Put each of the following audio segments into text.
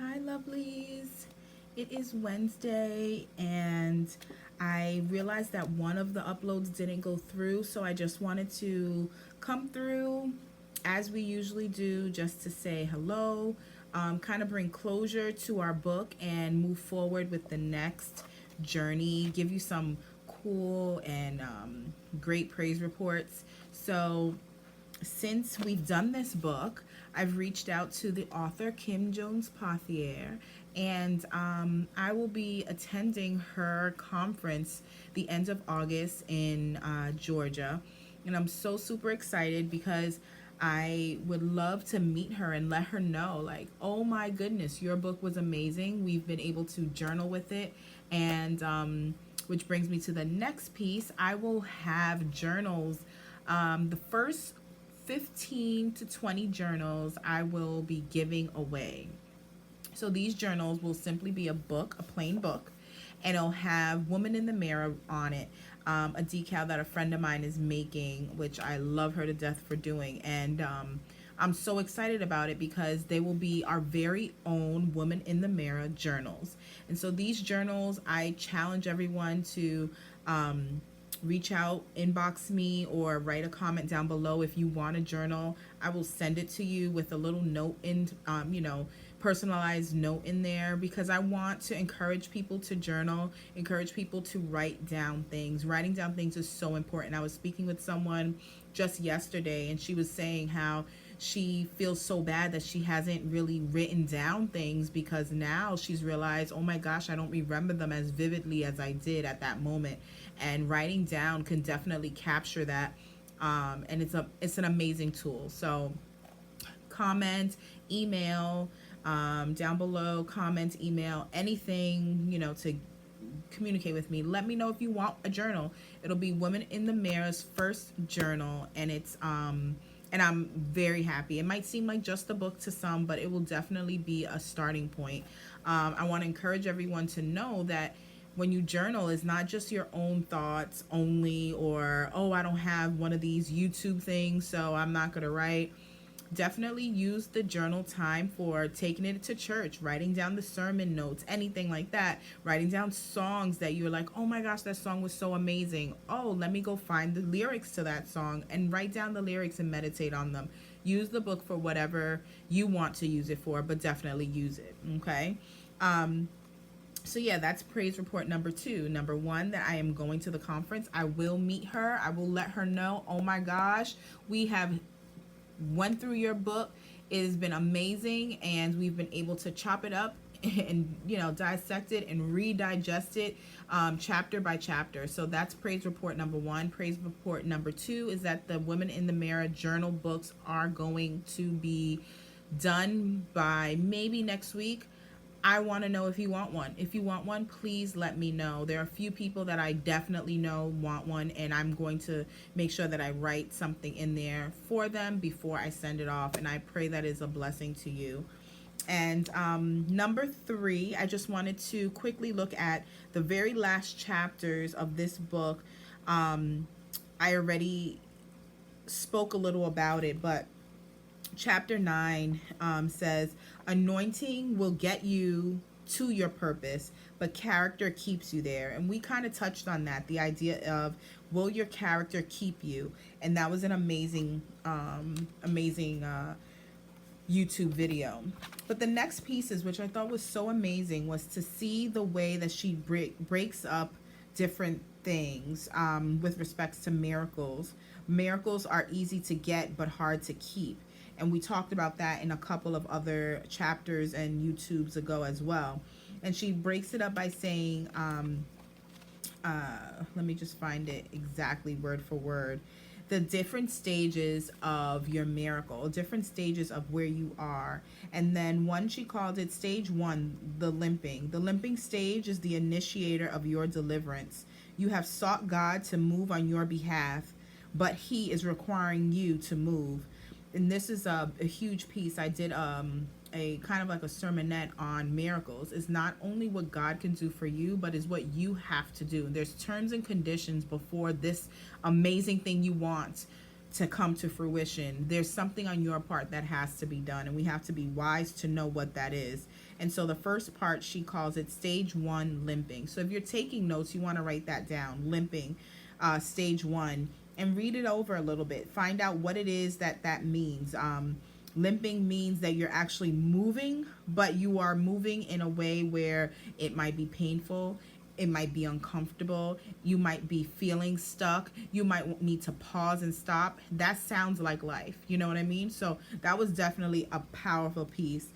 Hi, lovelies. It is Wednesday, and I realized that one of the uploads didn't go through, so I just wanted to come through as we usually do just to say hello, kind of bring closure to our book, and move forward with the next journey, give you some cool and great praise reports. So, since we've done this book, I've reached out to the author Kim Jones Pothier, and I will be attending her conference the end of August in Georgia. And I'm so super excited because I would love to meet her and let her know, like, oh my goodness, your book was amazing. We've been able to journal with it. And which brings me to the next piece. I will have journals. The first 15 to 20 journals I will be giving away. So these journals will simply be a book, a plain book, and it'll have Woman in the Mirror on it, a decal that a friend of mine is making, which I love her to death for doing. And I'm so excited about it because they will be our very own Woman in the Mirror journals. And so these journals, I challenge everyone to reach out, inbox me, or write a comment down below if you want a journal. I will send it to you with a little note in, personalized note in there, because I want to encourage people to journal, encourage people to write down things. Writing down things is so important. I was speaking with someone just yesterday, and she was saying how she feels so bad that she hasn't really written down things because now she's realized, oh my gosh, I don't remember them as vividly as I did at that moment. And writing down can definitely capture that. And it's an amazing tool. So comment, email, down below, comment, email, anything, to communicate with me. Let me know if you want a journal. It'll be Women in the Mirror's first journal, and and I'm very happy. It might seem like just a book to some, but it will definitely be a starting point. I want to encourage everyone to know that when you journal, it's not just your own thoughts only, or, oh, I don't have one of these YouTube things, so I'm not going to write. Definitely use the journal time for taking it to church, writing down the sermon notes, anything like that. Writing down songs that you're like, oh my gosh, that song was so amazing. Oh, let me go find the lyrics to that song and write down the lyrics and meditate on them. Use the book for whatever you want to use it for, but definitely use it. Okay. So yeah, that's praise report number 2. Number 1, that I am going to the conference. I will meet her. I will let her know, oh my gosh, we have went through your book. It has been amazing, and we've been able to chop it up and dissect it and redigest it chapter by chapter. So that's praise report number 1. Praise report number 2 is that the Women in the Mirror journal books are going to be done by maybe next week. I want to know if you want one. If you want one, please let me know. There are a few people that I definitely know want one, and I'm going to make sure that I write something in there for them before I send it off, and I pray that is a blessing to you. And number 3, I just wanted to quickly look at the very last chapters of this book. I already spoke a little about it, but chapter 9 says, anointing will get you to your purpose, but character keeps you there. And we kind of touched on that, the idea of, will your character keep you? And that was an amazing YouTube video. But the next pieces, which I thought was so amazing, was to see the way that she breaks up different things with respects to miracles. Miracles are easy to get but hard to keep. And we talked about that in a couple of other chapters and YouTubes ago as well. And she breaks it up by saying, let me just find it exactly word for word, the different stages of your miracle, different stages of where you are. And then one, she called it stage 1, the limping. The limping stage is the initiator of your deliverance. You have sought God to move on your behalf, but he is requiring you to move. And this is a huge piece. I did a kind of like a sermonette on miracles. It's not only what God can do for you, but is what you have to do. There's terms and conditions before this amazing thing you want to come to fruition. There's something on your part that has to be done, and we have to be wise to know what that is. And so the first part, she calls it stage 1, limping. So if you're taking notes, you want to write that down, limping, stage 1, and read it over a little bit. Find out what it is that means. Limping means that you're actually moving, but you are moving in a way where it might be painful. It might be uncomfortable. You might be feeling stuck. You might need to pause and stop. That sounds like life. You know what I mean? So that was definitely a powerful piece.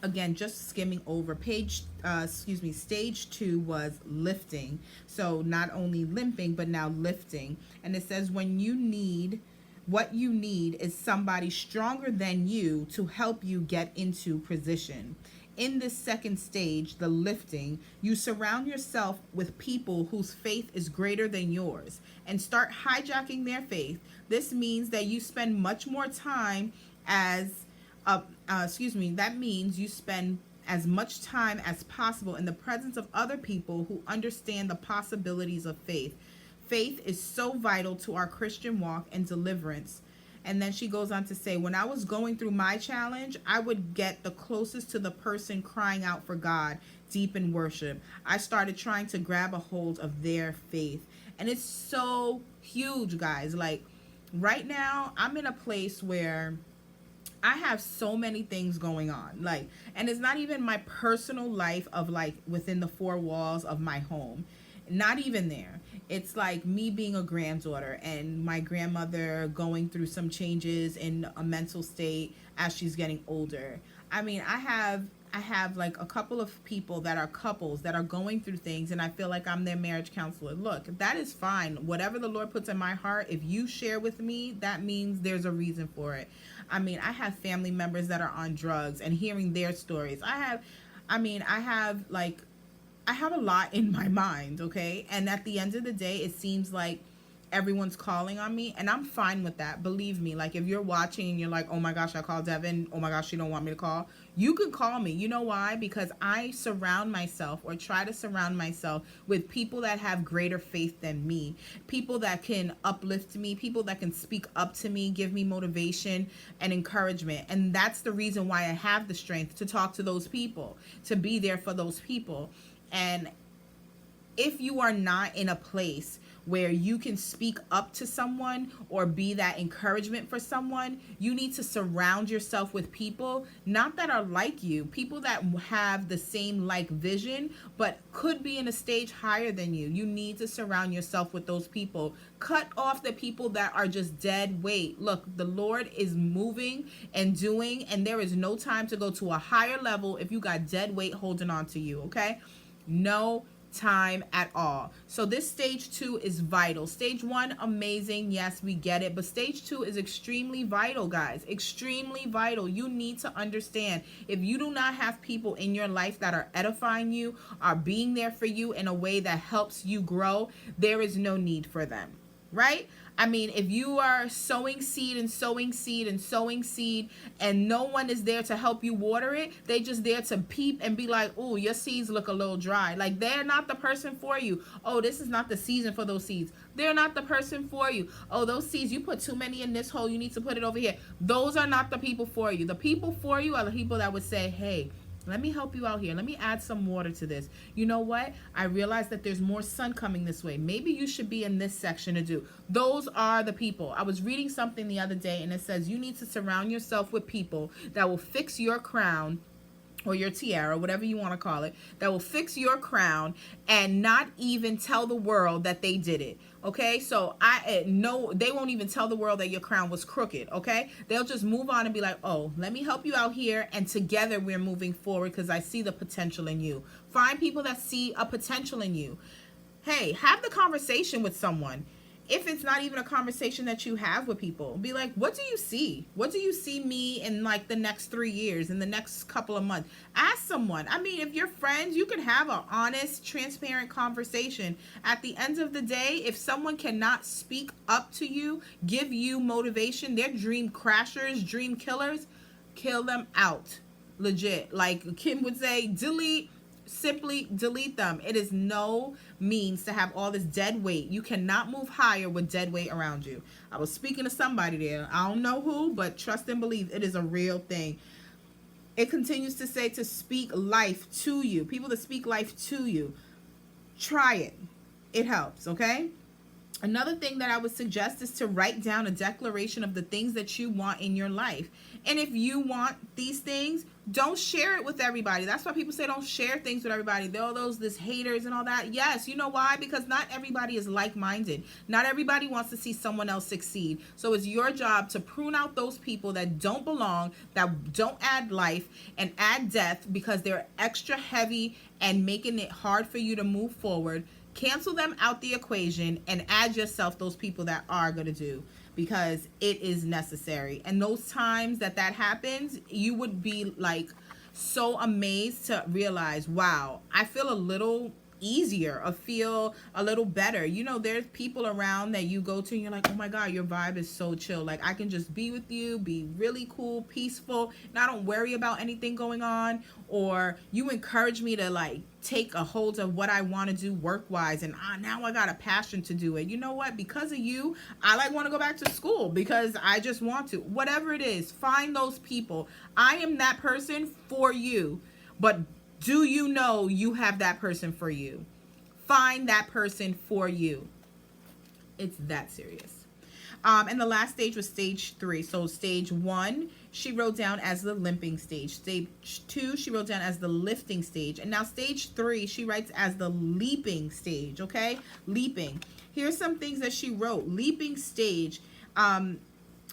Again, just skimming over stage 2 was lifting. So not only limping, but now lifting. And it says what you need is somebody stronger than you to help you get into position. In this second stage, the lifting, you surround yourself with people whose faith is greater than yours and start hijacking their faith. This means that you spend much more time that means you spend as much time as possible in the presence of other people who understand the possibilities of faith. Faith is so vital to our Christian walk and deliverance. And then she goes on to say, when I was going through my challenge, I would get the closest to the person crying out for God, deep in worship. I started trying to grab a hold of their faith. And it's so huge, guys. Like right now, I'm in a place where I have so many things going on. Like, and it's not even my personal life of like within the 4 walls of my home. Not even there. It's like me being a granddaughter and my grandmother going through some changes in a mental state as she's getting older. I mean, I have like a couple of people that are couples that are going through things, and I feel like I'm their marriage counselor. Look, that is fine. Whatever the Lord puts in my heart, if you share with me, that means there's a reason for it. I mean, I have family members that are on drugs, and hearing their stories. I have a lot in my mind, okay? And at the end of the day, it seems like everyone's calling on me, and I'm fine with that. Believe me, like if you're watching and you're like, oh my gosh, I called Devin, oh my gosh, you don't want me to call, you can call me. You know why? Because I surround myself, or try to surround myself, with people that have greater faith than me, people that can uplift me, people that can speak up to me, give me motivation and encouragement. And that's the reason why I have the strength to talk to those people, to be there for those people. And if you are not in a place where you can speak up to someone or be that encouragement for someone, you need to surround yourself with people, not that are like you, people that have the same like vision, but could be in a stage higher than you. You need to surround yourself with those people. Cut off the people that are just dead weight. Look, the Lord is moving and doing, and there is no time to go to a higher level if you got dead weight holding on to you, okay? No time at all. So this stage 2 is vital. Stage 1, amazing. Yes, we get it. But stage 2 is extremely vital, guys. Extremely vital. You need to understand, if you do not have people in your life that are edifying you, are being there for you in a way that helps you grow, there is no need for them, right? I mean, if you are sowing seed and sowing seed and sowing seed and no one is there to help you water it, they just there to peep and be like, oh, your seeds look a little dry. Like, they're not the person for you. Oh, this is not the season for those seeds. They're not the person for you. Oh, those seeds, you put too many in this hole, you need to put it over here. Those are not the people for you. The people for you are the people that would say, hey, let me help you out here. Let me add some water to this. You know what? I realize that there's more sun coming this way. Maybe you should be in this section to do. Those are the people. I was reading something the other day, and it says you need to surround yourself with people that will fix your crown, or your tiara, whatever you want to call it, that will fix your crown and not even tell the world that they did it. Okay, so they won't even tell the world that your crown was crooked. Okay, they'll just move on and be like, oh, let me help you out here, and together we're moving forward because I see the potential in you. Find people that see a potential in you. Hey, have the conversation with someone. If it's not even a conversation that you have with people, be like, what do you see? What do you see me in like the next 3 years, in the next couple of months? Ask someone. I mean, if you're friends, you can have an honest, transparent conversation. At the end of the day, if someone cannot speak up to you, give you motivation, they're dream crashers, dream killers, kill them out. Legit. Like Kim would say, delete, simply delete them. It is no means to have all this dead weight. You cannot move higher with dead weight around you. I was speaking to somebody there. I don't know who, but trust and believe it is a real thing. It continues to say to speak life to you. People that speak life to you. Try it. It helps, okay? Another thing that I would suggest is to write down a declaration of the things that you want in your life. And if you want these things, don't share it with everybody. That's why people say don't share things with everybody. They're all this haters and all that. Yes, you know why? Because not everybody is like-minded. Not everybody wants to see someone else succeed. So it's your job to prune out those people that don't belong, that don't add life and add death because they're extra heavy and making it hard for you to move forward. Cancel them out the equation and add yourself those people that are going to do, because it is necessary. And those times that happens, you would be like so amazed to realize, wow, I feel a little easier, or feel a little better. You know, there's people around that you go to and you're like, oh my God, your vibe is so chill. Like, I can just be with you, be really cool, peaceful, and I don't worry about anything going on. Or you encourage me to like take a hold of what I want to do work-wise, and now I got a passion to do it. You know what? Because of you, I like want to go back to school because I just want to. Whatever it is, find those people. I am that person for you, but do you know you have that person for you? Find that person for you. It's that serious. And the last stage was stage 3. So stage 1, she wrote down as the limping stage. Stage 2, she wrote down as the lifting stage. And now stage 3, she writes as the leaping stage, okay? Leaping. Here's some things that she wrote. Leaping stage.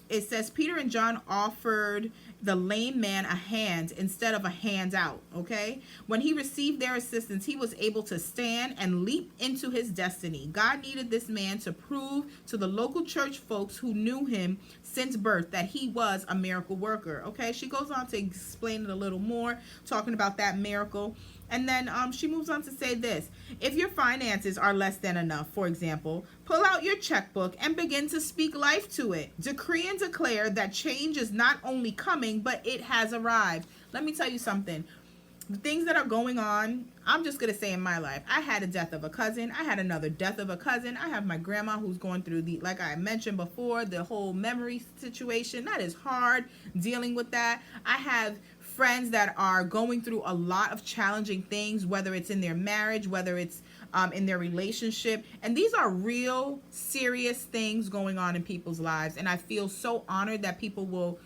It says Peter and John offered the lame man a hand instead of a handout, okay? When he received their assistance, he was able to stand and leap into his destiny. God needed this man to prove to the local church folks who knew him since birth that he was a miracle worker, okay? She goes on to explain it a little more, talking about that miracle. And then she moves on to say this. If your finances are less than enough, for example, pull out your checkbook and begin to speak life to it. Decree and declare that change is not only coming, but it has arrived. Let me tell you something. The things that are going on, I'm just going to say in my life. I had a death of a cousin. I had another death of a cousin. I have my grandma who's going through like I mentioned before, the whole memory situation. That is hard dealing with that. I have friends that are going through a lot of challenging things, whether it's in their marriage, whether it's in their relationship. And these are real serious things going on in people's lives. And I feel so honored that people will,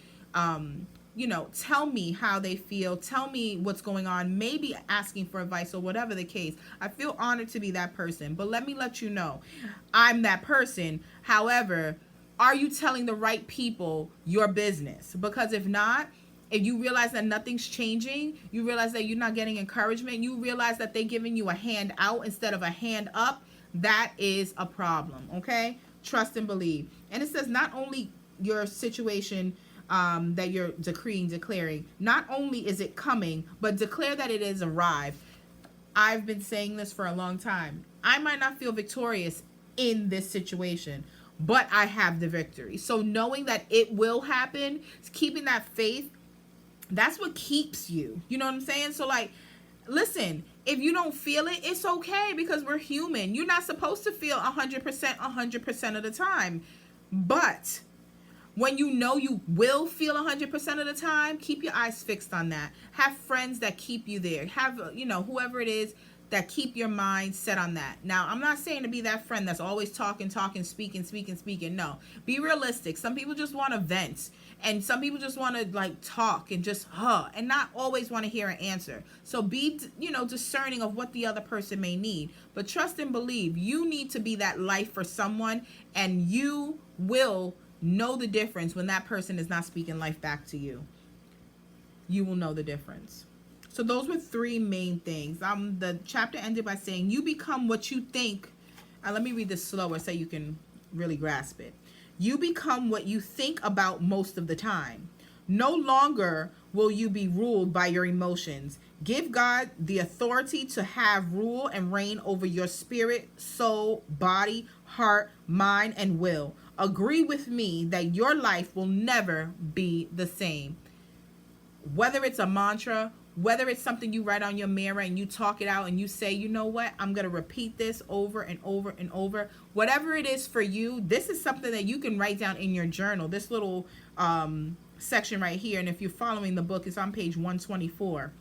tell me how they feel, tell me what's going on, maybe asking for advice or whatever the case. I feel honored to be that person. But let me let you know, I'm that person. However, are you telling the right people your business? Because if not, if you realize that nothing's changing, you realize that you're not getting encouragement, you realize that they're giving you a hand out instead of a hand up, that is a problem, okay? Trust and believe. And it says not only your situation that you're declaring, not only is it coming, but declare that it has arrived. I've been saying this for a long time. I might not feel victorious in this situation, but I have the victory. So knowing that it will happen, keeping that faith, that's what keeps you. You know what I'm saying? So like, listen, if you don't feel it, it's okay, because we're human. You're not supposed to feel 100% of the time. But when you know you will feel 100% of the time, keep your eyes fixed on that. Have friends that keep you there. Have, whoever it is that keep your mind set on that. Now, I'm not saying to be that friend that's always talking, speaking. No, be realistic. Some people just want to vent. And some people just want to like talk and just and not always want to hear an answer. So be, discerning of what the other person may need. But trust and believe, you need to be that life for someone, and you will know the difference when that person is not speaking life back to you. You will know the difference. So those were 3 main things. The chapter ended by saying, you become what you think. Let me read this slower so you can really grasp it. You become what you think about most of the time. No longer will you be ruled by your emotions. Give God the authority to have rule and reign over your spirit, soul, body, heart, mind, and will. Agree with me that your life will never be the same. Whether it's a mantra, whether it's something you write on your mirror and you talk it out and you say, you know what, I'm going to repeat this over and over and over. Whatever it is for you, this is something that you can write down in your journal. This little section right here, and if you're following the book, it's on page 124.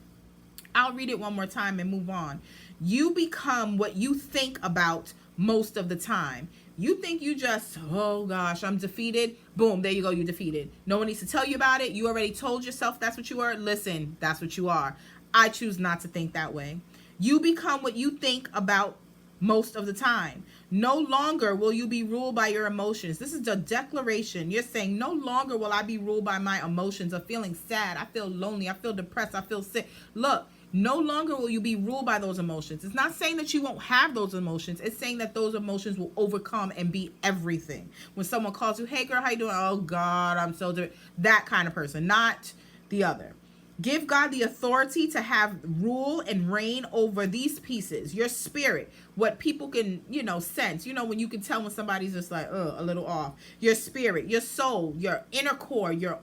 I'll read it one more time and move on. You become what you think about most of the time. You think you just, oh gosh, I'm defeated. Boom, there you go, you're defeated. No one needs to tell you about it. You already told yourself that's what you are. Listen, that's what you are. I choose not to think that way. You become what you think about most of the time. No longer will you be ruled by your emotions. This is the declaration. You're saying, no longer will I be ruled by my emotions of feeling sad. I feel lonely. I feel depressed. I feel sick. Look, no longer will you be ruled by those emotions. It's not saying that you won't have those emotions. It's saying that those emotions will overcome and be everything. When someone calls you, hey girl, how you doing? Oh God, I'm so that kind of person, not the other. Give God the authority to have rule and reign over these pieces. Your spirit, what people can, sense. When you can tell when somebody's just like, a little off. Your spirit, your soul, your inner core, your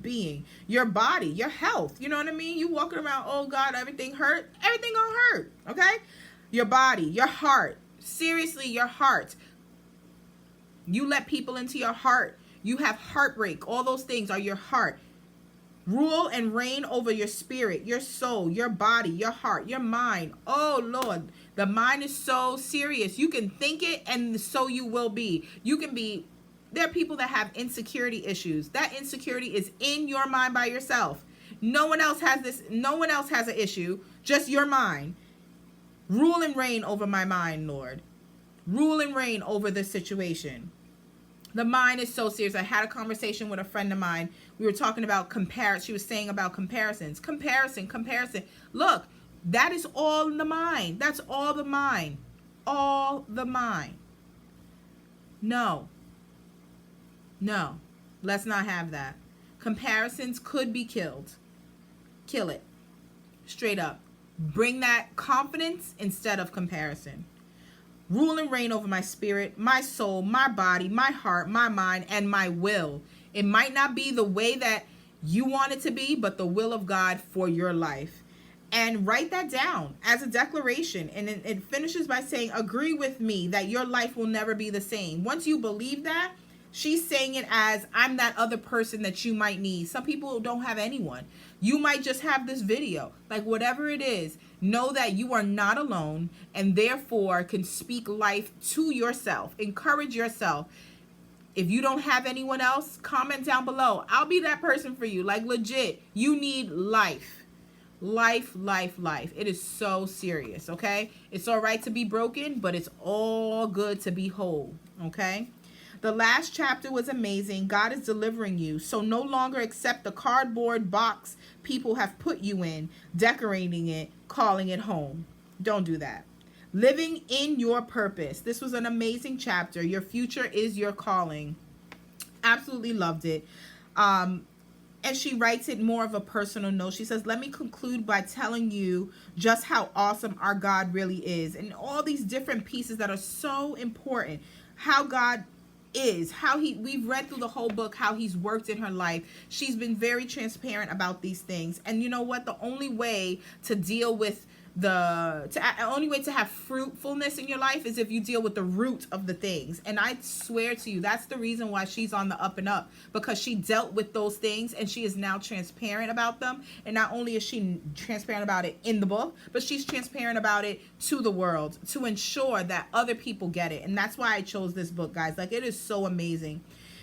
being, your body, your health. You know what I mean? You walking around, oh God, everything hurt. Everything gonna hurt, okay? Your body, your heart. Seriously, your heart. You let people into your heart. You have heartbreak. All those things are your heart. Rule and reign over your spirit, your soul, your body, your heart, your mind. Oh Lord, the mind is so serious. You can think it and so you will be. There are people that have insecurity issues. That insecurity is in your mind by yourself. No one else has this. No one else has an issue. Just your mind. Rule and reign over my mind, Lord. Rule and reign over this situation. The mind is so serious. I had a conversation with a friend of mine. We were talking about comparison. She was saying about comparisons. Comparison. Look, that is all in the mind. That's all the mind. All the mind. No, let's not have that. Comparisons could be killed. Kill it. Straight up. Bring that confidence instead of comparison. Rule and reign over my spirit, my soul, my body, my heart, my mind, and my will. It might not be the way that you want it to be, but the will of God for your life. And write that down as a declaration. And it finishes by saying, agree with me that your life will never be the same. Once you believe that, she's saying it as, I'm that other person that you might need. Some people don't have anyone. You might just have this video. Like whatever it is, know that you are not alone and therefore can speak life to yourself. Encourage yourself. If you don't have anyone else, comment down below. I'll be that person for you. Like legit, you need life. Life. It is so serious, okay? It's all right to be broken, but it's all good to be whole, okay? The last chapter was amazing. God is delivering you. So no longer accept the cardboard box people have put you in, decorating it, calling it home. Don't do that. Living in your purpose. This was an amazing chapter. Your future is your calling. Absolutely loved it. And she writes it more of a personal note. She says, let me conclude by telling you just how awesome our God really is. And all these different pieces that are so important. How God is, we've read through the whole book, how he's worked in her life. She's been very transparent about these things. And you know what? The only way to deal with only way to have fruitfulness in your life is if you deal with the root of the things. And I swear to you, that's the reason why she's on the up and up, because she dealt with those things and she is now transparent about them. And not only is she transparent about it in the book, but she's transparent about it to the world to ensure that other people get it. And that's why I chose this book, guys. Like, it is so amazing.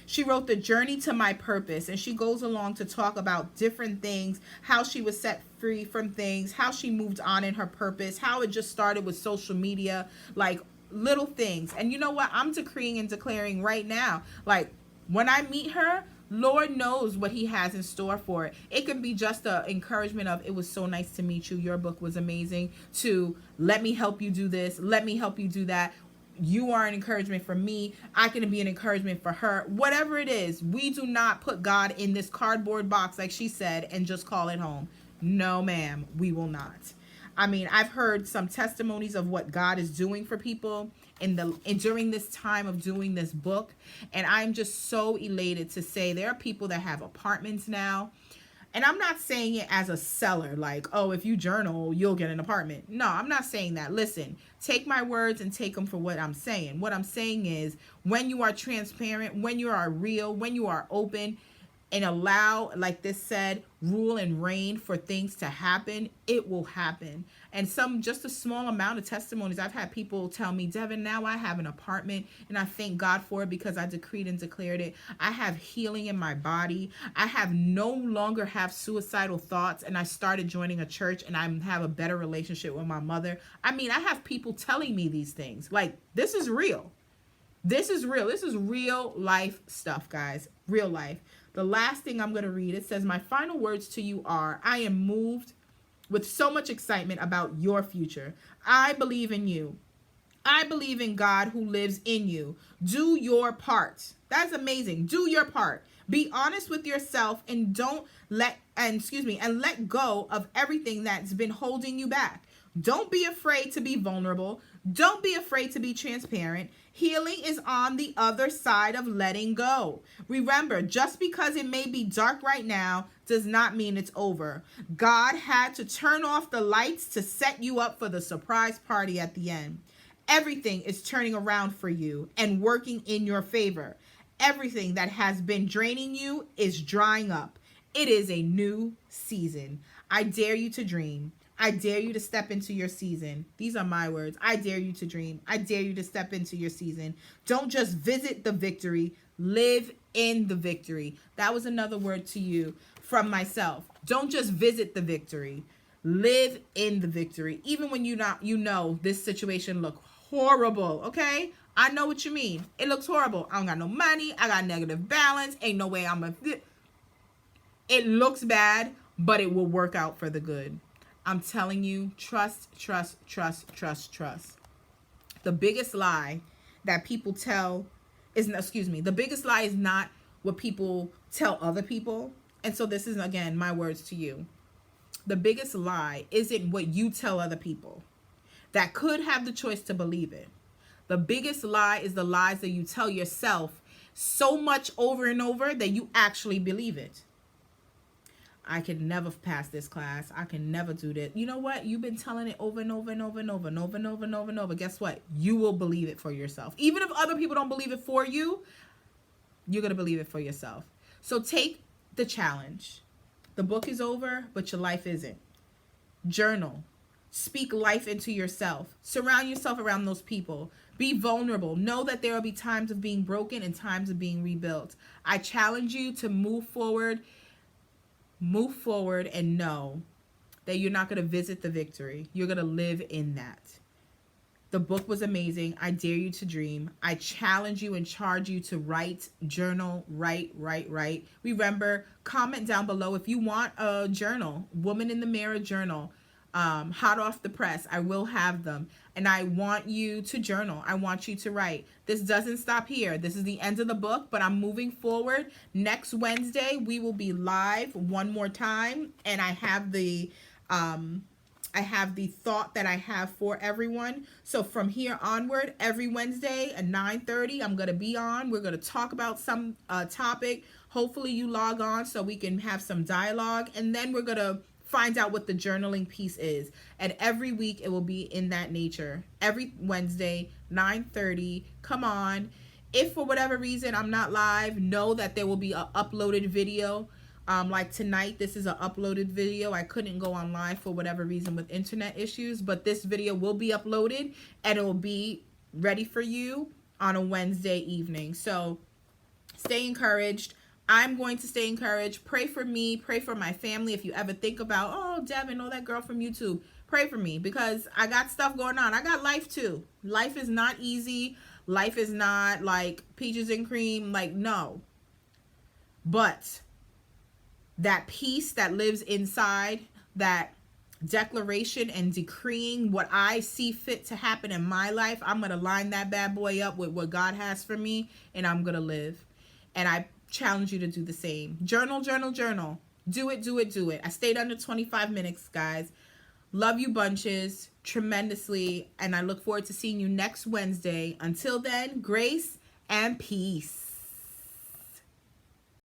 She wrote The Journey to My Purpose, and she goes along to talk about different things, how she was set free from things, how she moved on in her purpose, how it just started with social media, like little things. And you know what? I'm decreeing and declaring right now, like when I meet her, Lord knows what he has in store for it. It could be just an encouragement of, it was so nice to meet you. Your book was amazing. To let me help you do this. Let me help you do that. You are an encouragement for me. I can be an encouragement for her. Whatever it is, we do not put God in this cardboard box, like she said, and just call it home. No, ma'am, we will not. I mean, I've heard some testimonies of what God is doing for people during this time of doing this book. And I'm just so elated to say there are people that have apartments now. And I'm not saying it as a seller, like, oh, if you journal, you'll get an apartment. No, I'm not saying that. Listen, take my words and take them for what I'm saying. What I'm saying is, when you are transparent, when you are real, when you are open, and allow, like this said, rule and reign for things to happen, it will happen. And just a small amount of testimonies, I've had people tell me, Devin, now I have an apartment and I thank God for it because I decreed and declared it. I have healing in my body. I have no longer have suicidal thoughts, and I started joining a church and I have a better relationship with my mother. I mean, I have people telling me these things. Like, this is real. This is real. This is real life stuff, guys. Real life. The last thing I'm going to read, it says, my final words to you are, I am moved with so much excitement about your future. I believe in you. I believe in God who lives in you. Do your part. That's amazing. Do your part. Be honest with yourself and let go of everything that's been holding you back. Don't be afraid to be vulnerable. Don't be afraid to be transparent. Healing is on the other side of letting go. Remember, just because it may be dark right now does not mean it's over. God had to turn off the lights to set you up for the surprise party at the end. Everything is turning around for you and working in your favor. Everything that has been draining you is drying up. It is a new season. I dare you to dream. I dare you to step into your season. These are my words. I dare you to dream. I dare you to step into your season. Don't just visit the victory. Live in the victory. That was another word to you from myself. Don't just visit the victory. Live in the victory. Even when you know this situation look horrible, okay? I know what you mean. It looks horrible. I don't got no money. I got negative balance. Ain't no way It looks bad, but it will work out for the good. I'm telling you, trust, trust, trust, trust, trust. The biggest lie that people tell the biggest lie is not what people tell other people. And so this is, again, my words to you. The biggest lie isn't what you tell other people that could have the choice to believe it. The biggest lie is the lies that you tell yourself so much over and over that you actually believe it. I can never pass this class. I can never do this. You know what? You've been telling it over and over and over and over and over and over and over and over. Guess what? You will believe it for yourself. Even if other people don't believe it for you, you're going to believe it for yourself. So take the challenge. The book is over, but your life isn't. Journal. Speak life into yourself. Surround yourself around those people. Be vulnerable. Know that there will be times of being broken and times of being rebuilt. I challenge you to move forward and know that you're not going to visit the victory. You're going to live in that. The book was amazing. I dare you to dream. I challenge you and charge you to write, journal, write. Remember, comment down below if you want a journal, Woman in the Mirror journal, hot off the press. I will have them. And I want you to journal. I want you to write. This doesn't stop here. This is the end of the book, but I'm moving forward. Next Wednesday, we will be live one more time. And I have the thought that I have for everyone. So from here onward, every Wednesday at 9:30, I'm going to be on. We're going to talk about some topic. Hopefully you log on so we can have some dialogue. And then we're going to find out what the journaling piece is. And every week it will be in that nature. Every Wednesday, 9:30. Come on. If for whatever reason I'm not live, know that there will be an uploaded video. Like tonight, this is an uploaded video. I couldn't go on live for whatever reason with internet issues, but this video will be uploaded and it will be ready for you on a Wednesday evening. So stay encouraged. I'm going to stay encouraged. Pray for me. Pray for my family. If you ever think about, oh, Devin, oh, that girl from YouTube, pray for me because I got stuff going on. I got life too. Life is not easy. Life is not like peaches and cream. Like, no. But that peace that lives inside, that declaration and decreeing what I see fit to happen in my life, I'm going to line that bad boy up with what God has for me, and I'm going to live. And I challenge you to do the same. Journal, journal, journal. Do it, do it, do it. I stayed under 25 minutes, guys. Love you bunches tremendously, and I look forward to seeing you next Wednesday. Until then, grace and peace.